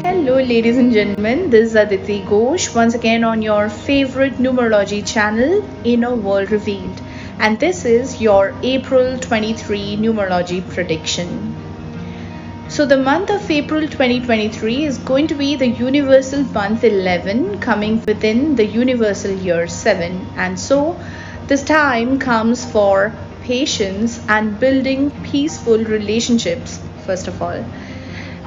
Hello, ladies and gentlemen. This is Aditi Ghosh once again on your favorite numerology channel, Inner World Revealed, and this is your April 23 numerology prediction. So, the month of April 2023 is going to be the universal month 11 coming within the universal year 7, and so this time comes for patience and building peaceful relationships, first of all.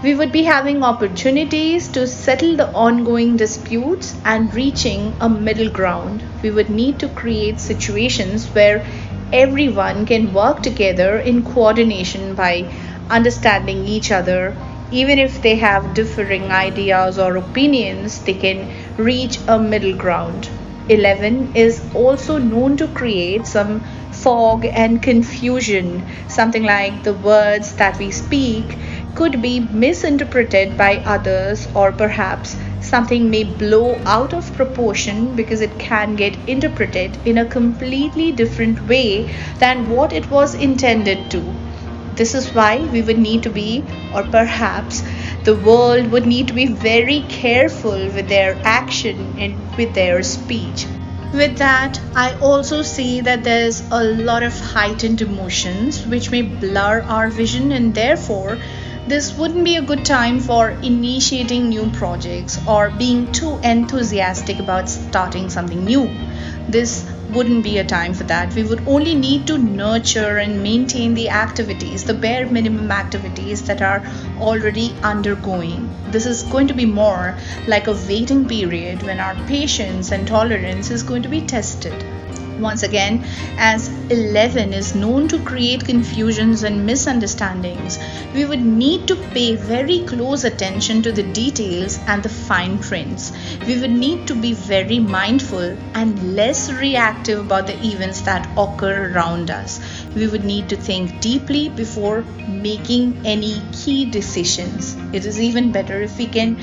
We would be having opportunities to settle the ongoing disputes and reaching a middle ground. We would need to create situations where everyone can work together in coordination by understanding each other. Even if they have differing ideas or opinions, they can reach a middle ground. 11 is also known to create some fog and confusion, something like the words that we speak could be misinterpreted by others, or perhaps something may blow out of proportion because it can get interpreted in a completely different way than what it was intended to. This is why we would need to be, or perhaps the world would need to be very careful with their action and with their speech. With that, I also see that there's a lot of heightened emotions which may blur our vision, and therefore this wouldn't be a good time for initiating new projects or being too enthusiastic about starting something new. This wouldn't be a time for that. We would only need to nurture and maintain the activities, the bare minimum activities that are already undergoing. This is going to be more like a waiting period when our patience and tolerance is going to be tested. Once again, as 11 is known to create confusions and misunderstandings, we would need to pay very close attention to the details and the fine prints. We would need to be very mindful and less reactive about the events that occur around us. We would need to think deeply before making any key decisions. It is even better if we can,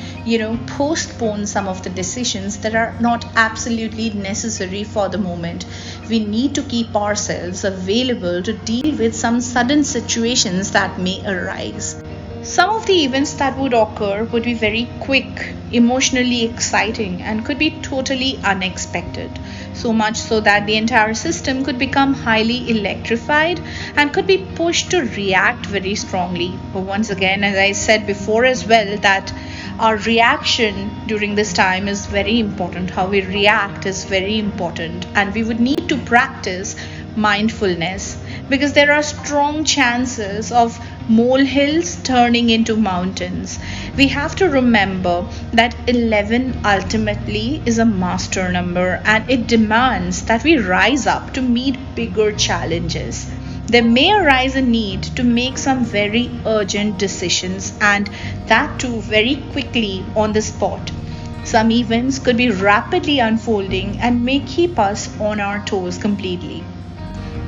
postpone some of the decisions that are not absolutely necessary for the moment. We need to keep ourselves available to deal with some sudden situations that may arise. Some of the events that would occur would be very quick, emotionally exciting, and could be totally unexpected. So much so that the entire system could become highly electrified and could be pushed to react very strongly. But once again, as I said before as well, that our reaction during this time is very important. How we react is very important, and we would need to practice mindfulness because there are strong chances of molehills turning into mountains. We have to remember that 11 ultimately is a master number, and it demands that we rise up to meet bigger challenges. There may arise a need to make some very urgent decisions, and that too very quickly on the spot. Some events could be rapidly unfolding and may keep us on our toes completely.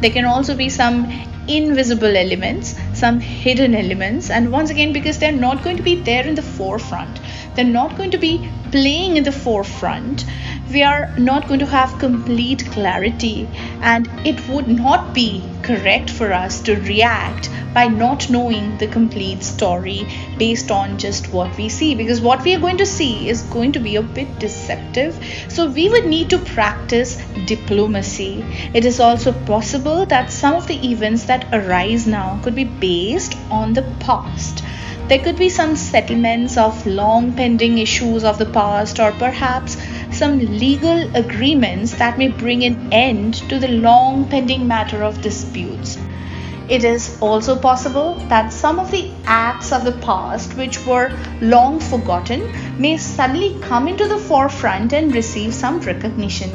There can also be some invisible elements, some hidden elements, and once again, because they're not going to be there in the forefront, they're not going to be playing in the forefront, we are not going to have complete clarity, and it would not be correct for us to react by not knowing the complete story based on just what we see, because what we are going to see is going to be a bit deceptive. So we would need to practice diplomacy. It is also possible that some of the events that arise now could be based on the past. There could be some settlements of long pending issues of the past, or perhaps some legal agreements that may bring an end to the long pending matter of disputes. It is also possible that some of the acts of the past, which were long forgotten, may suddenly come into the forefront and receive some recognition.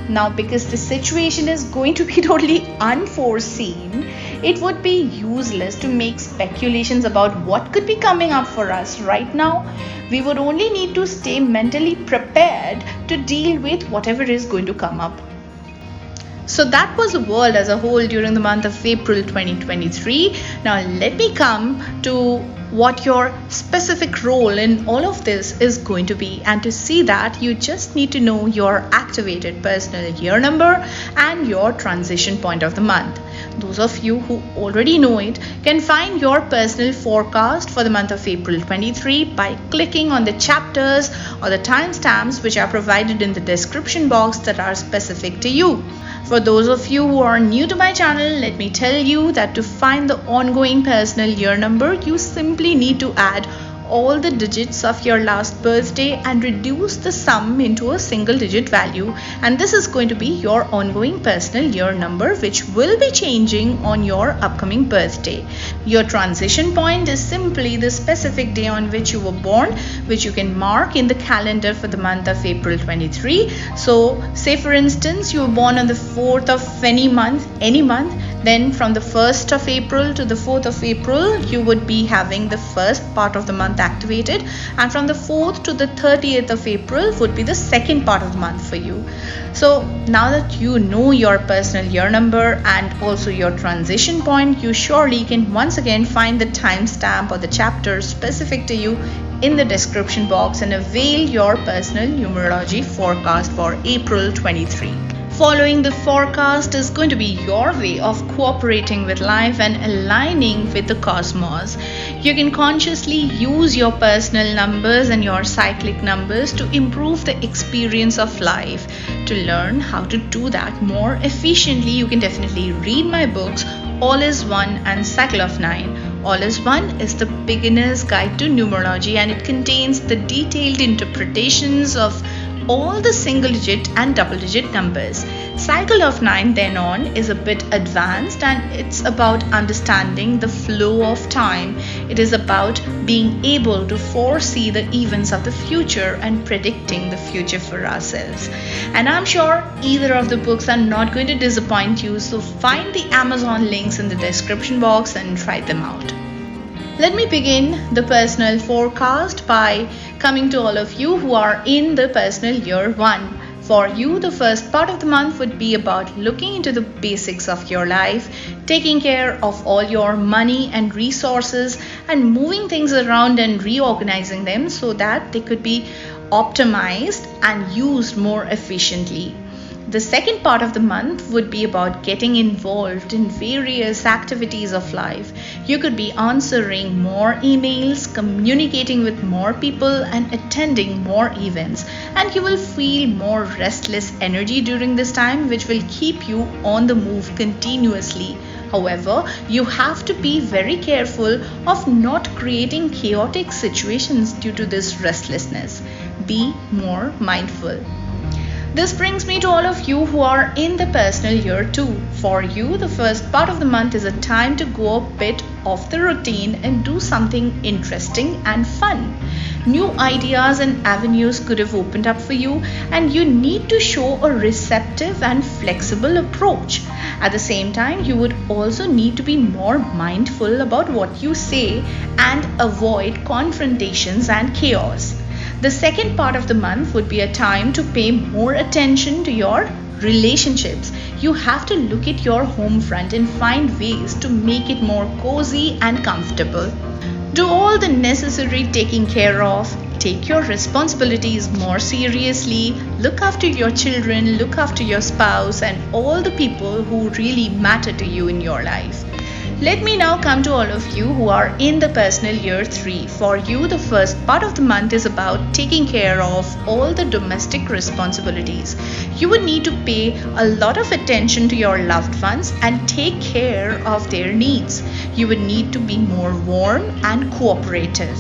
Now, because the situation is going to be totally unforeseen, it would be useless to make speculations about what could be coming up for us right now. We would only need to stay mentally prepared to deal with whatever is going to come up. So that was the world as a whole during the month of April 2023. Now let me come to what your specific role in all of this is going to be. And to see that, you just need to know your activated personal year number and your transition point of the month. Those of you who already know it can find your personal forecast for the month of April 23 by clicking on the chapters or the timestamps which are provided in the description box that are specific to you. For those of you who are new to my channel, let me tell you that to find the ongoing personal year number, you simply need to add all the digits of your last birthday and reduce the sum into a single digit value, and this is going to be your ongoing personal year number, which will be changing on your upcoming birthday. Your transition point is simply the specific day on which you were born, which you can mark in the calendar for the month of April 23. So say for instance you were born on the 4th of any month, then from the 1st of April to the 4th of April, you would be having the first part of the month activated, and from the 4th to the 30th of April would be the second part of the month for you. So now that you know your personal year number and also your transition point, you surely can once again find the timestamp or the chapter specific to you in the description box and avail your personal numerology forecast for April 23. Following the forecast is going to be your way of cooperating with life and aligning with the cosmos. You can consciously use your personal numbers and your cyclic numbers to improve the experience of life. To learn how to do that more efficiently, you can definitely read my books, All is One and Cycle of 9. All is One is the beginner's guide to numerology, and it contains the detailed interpretations of all the single digit and double digit numbers. Cycle of 9 then on is a bit advanced, and it's about understanding the flow of time. It is about being able to foresee the events of the future and predicting the future for ourselves. And I'm sure either of the books are not going to disappoint you, so find the Amazon links in the description box and try them out. Let me begin the personal forecast by coming to all of you who are in the personal year 1. For you, the first part of the month would be about looking into the basics of your life, taking care of all your money and resources, and moving things around and reorganizing them so that they could be optimized and used more efficiently. The second part of the month would be about getting involved in various activities of life. You could be answering more emails, communicating with more people, and attending more events. And you will feel more restless energy during this time, which will keep you on the move continuously. However, you have to be very careful of not creating chaotic situations due to this restlessness. Be more mindful. This brings me to all of you who are in the personal year 2. For you, the first part of the month is a time to go a bit off the routine and do something interesting and fun. New ideas and avenues could have opened up for you, and you need to show a receptive and flexible approach. At the same time, you would also need to be more mindful about what you say and avoid confrontations and chaos. The second part of the month would be a time to pay more attention to your relationships. You have to look at your home front and find ways to make it more cozy and comfortable. Do all the necessary taking care of. Take your responsibilities more seriously. Look after your children, look after your spouse, and all the people who really matter to you in your life. Let me now come to all of you who are in the personal year 3. For you, the first part of the month is about taking care of all the domestic responsibilities. You would need to pay a lot of attention to your loved ones and take care of their needs. You would need to be more warm and cooperative.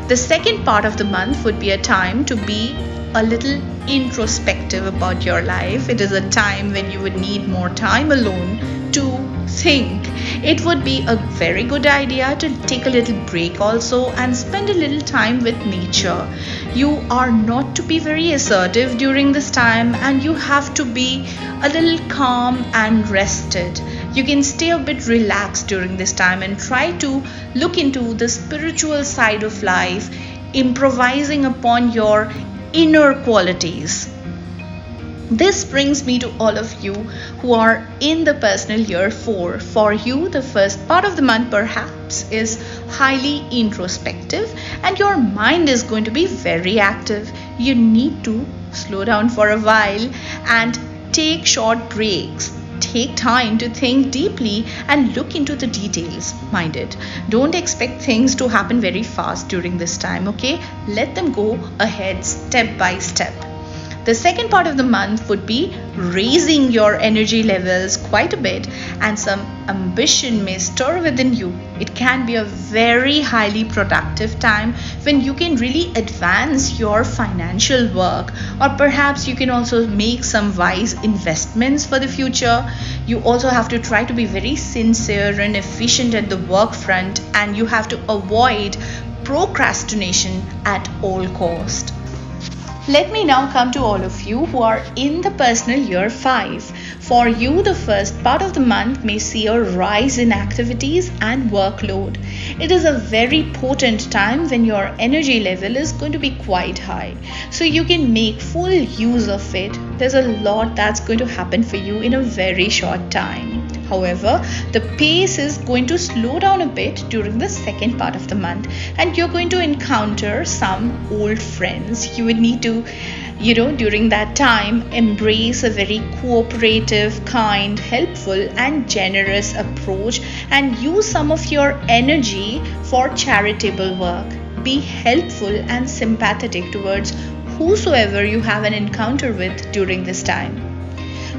The second part of the month would be a time to be a little introspective about your life. It is a time when you would need more time alone to think. It would be a very good idea to take a little break also and spend a little time with nature. You are not to be very assertive during this time, and you have to be a little calm and rested. You can stay a bit relaxed during this time and try to look into the spiritual side of life, improvising upon your inner qualities. This brings me to all of you who are in the personal year 4. For you, the first part of the month perhaps is highly introspective and your mind is going to be very active. You need to slow down for a while and take short breaks. Take time to think deeply and look into the details. Mind it. Don't expect things to happen very fast during this time, okay? Let them go ahead step by step. The second part of the month would be raising your energy levels quite a bit, and some ambition may stir within you. It can be a very highly productive time when you can really advance your financial work, or perhaps you can also make some wise investments for the future. You also have to try to be very sincere and efficient at the work front, and you have to avoid procrastination at all cost. Let me now come to all of you who are in the personal year 5. For you, the first part of the month may see a rise in activities and workload. It is a very potent time when your energy level is going to be quite high. So you can make full use of it. There's a lot that's going to happen for you in a very short time. However, the pace is going to slow down a bit during the second part of the month, and you're going to encounter some old friends. You would need to, during that time, embrace a very cooperative, kind, helpful, and generous approach and use some of your energy for charitable work. Be helpful and sympathetic towards whosoever you have an encounter with during this time.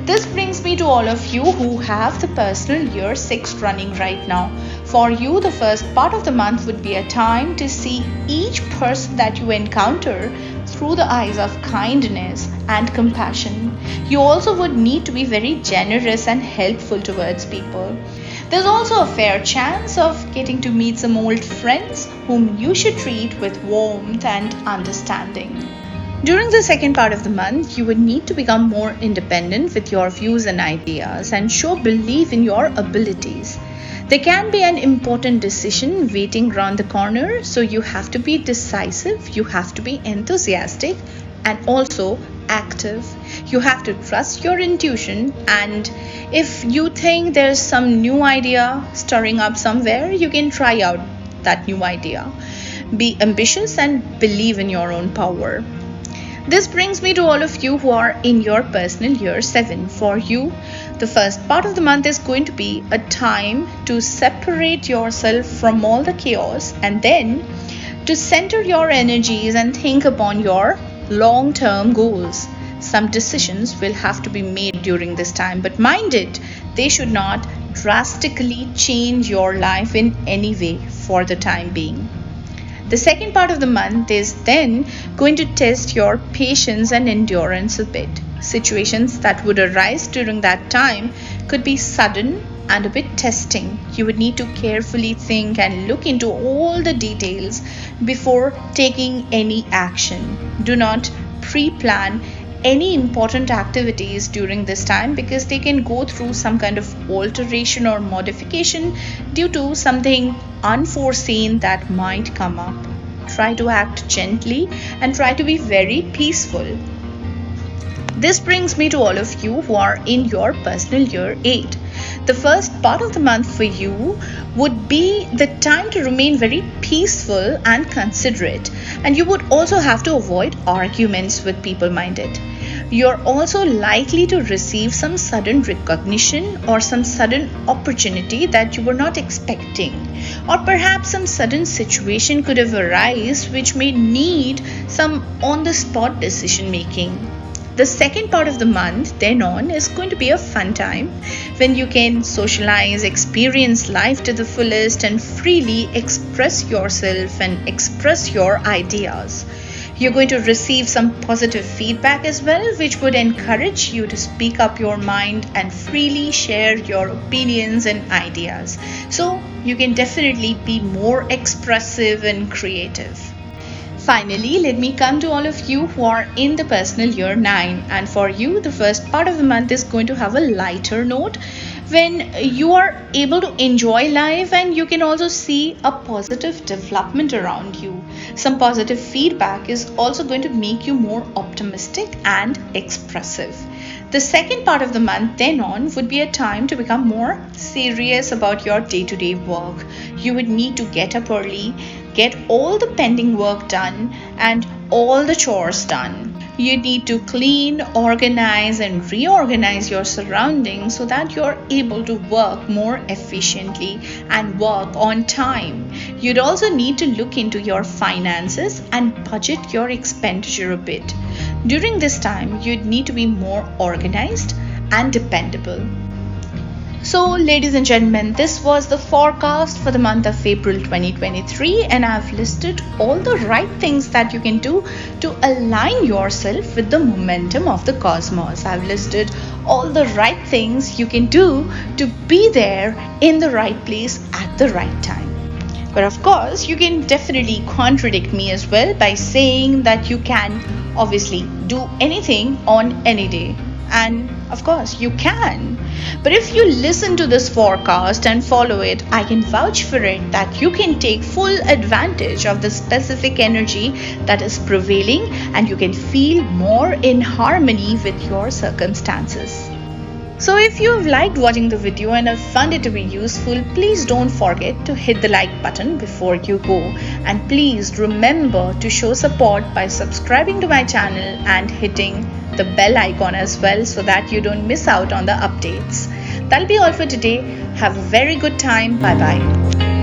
This brings me to all of you who have the personal year 6 running right now. For you, the first part of the month would be a time to see each person that you encounter through the eyes of kindness and compassion. You also would need to be very generous and helpful towards people. There's also a fair chance of getting to meet some old friends whom you should treat with warmth and understanding. During the second part of the month, you would need to become more independent with your views and ideas and show belief in your abilities. There can be an important decision waiting around the corner, so you have to be decisive, you have to be enthusiastic and also active. You have to trust your intuition, and if you think there's some new idea stirring up somewhere, you can try out that new idea. Be ambitious and believe in your own power. This brings me to all of you who are in your personal year 7. For you, the first part of the month is going to be a time to separate yourself from all the chaos and then to center your energies and think upon your long-term goals. Some decisions will have to be made during this time, but mind it, they should not drastically change your life in any way for the time being. The second part of the month is then going to test your patience and endurance a bit. Situations that would arise during that time could be sudden and a bit testing. You would need to carefully think and look into all the details before taking any action. Do not pre-plan any important activities during this time because they can go through some kind of alteration or modification due to something unforeseen that might come up. Try to act gently and try to be very peaceful. This brings me to all of you who are in your personal year 8. The first part of the month for you would be the time to remain very peaceful and considerate, and you would also have to avoid arguments with people, minded. You're also likely to receive some sudden recognition or some sudden opportunity that you were not expecting, or perhaps some sudden situation could have arisen which may need some on-the-spot decision making. The second part of the month then on is going to be a fun time when you can socialize, experience life to the fullest and freely express yourself and express your ideas. You're going to receive some positive feedback as well, which would encourage you to speak up your mind and freely share your opinions and ideas. So you can definitely be more expressive and creative. Finally, let me come to all of you who are in the personal year 9. And for you, the first part of the month is going to have a lighter note when you are able to enjoy life, and you can also see a positive development around you. Some positive feedback is also going to make you more optimistic and expressive. The second part of the month then on would be a time to become more serious about your day-to-day work. You would need to get up early, get all the pending work done and all the chores done. You need to clean, organize, and reorganize your surroundings so that you're able to work more efficiently and work on time. You'd also need to look into your finances and budget your expenditure a bit. During this time, you'd need to be more organized and dependable. So, ladies and gentlemen, this was the forecast for the month of April 2023, and I've listed all the right things that you can do to align yourself with the momentum of the cosmos. I've listed all the right things you can do to be there in the right place at the right time. But of course, you can definitely contradict me as well by saying that you can obviously do anything on any day. And of course, you can. But if you listen to this forecast and follow it, I can vouch for it that you can take full advantage of the specific energy that is prevailing, and you can feel more in harmony with your circumstances. So if you've liked watching the video and have found it to be useful, please don't forget to hit the like button before you go. And please remember to show support by subscribing to my channel and hitting the bell icon as well, so that you don't miss out on the updates. That'll be all for today. Have a very good time. Bye bye.